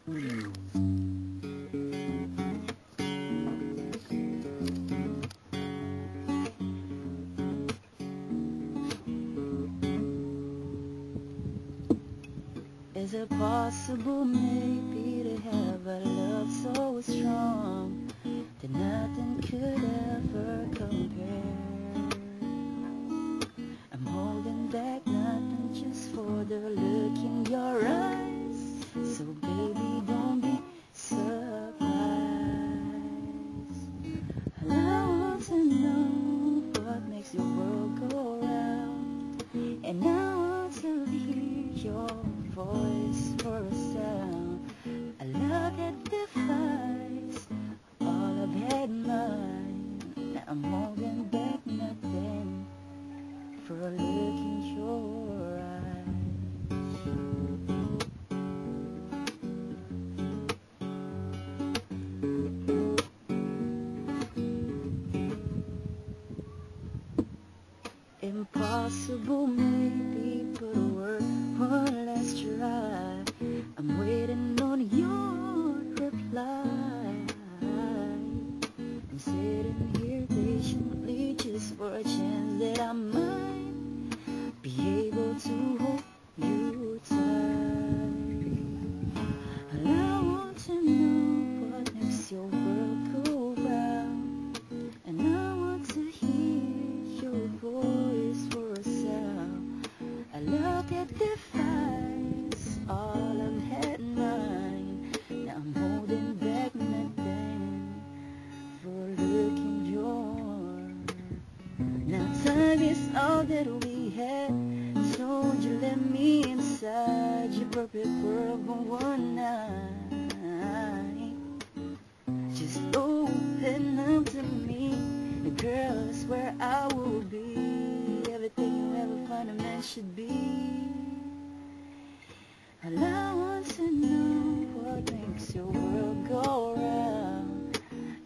Is it possible maybe to have a love so strong that nothing could ever compare? I'm holding back nothing just for the look in your eyes. So baby, don't be surprised. I want to know what makes your world go round, and I want to hear your voice for a sound. A love that defies all I've had in mind. Now I'm holding back nothing for a look in your eyes. Impossible maybe, but one last try. I'm waiting on your reply. I'm sitting here patiently just for a chance that I might be able to hold you tight. I want to know what makes your world go round, and I want to hear your voice for a sound. A love that defies all I've had in mind. Now I'm holding back nothing for a look in your. Now time is all that we had, so would you let me inside your perfect world for one night? Just open up to me, girl, I swear I will be everything you ever find a man should be. And I want to know what makes your world go round,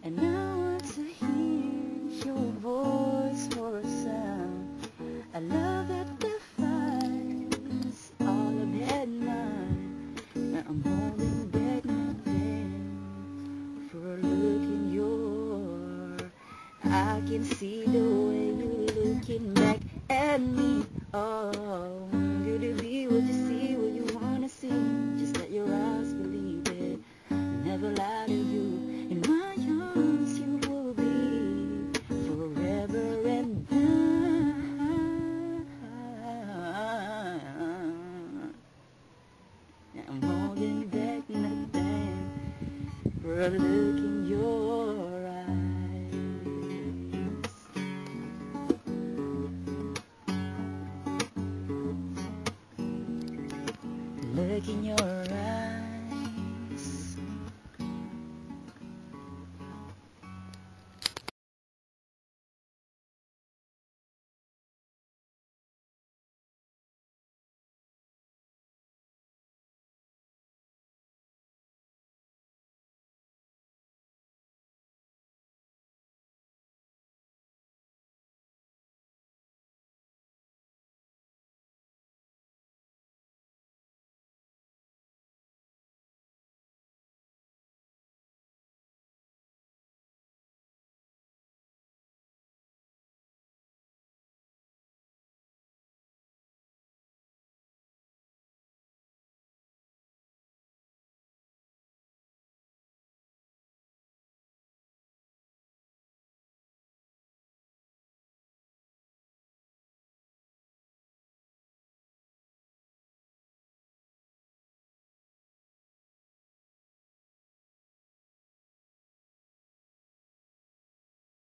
and I want to hear your voice for a sound. A love that defies all I've had in mind. Now I'm holding back nothing for a look in your. I can see the way you're looking back at me. Oh, you to be what you see, what you wanna see. Just let your eyes believe it. Never lie to you. In my arms you will be forever and I'm holding back nothing for a look in your eyes. Look in your eyes.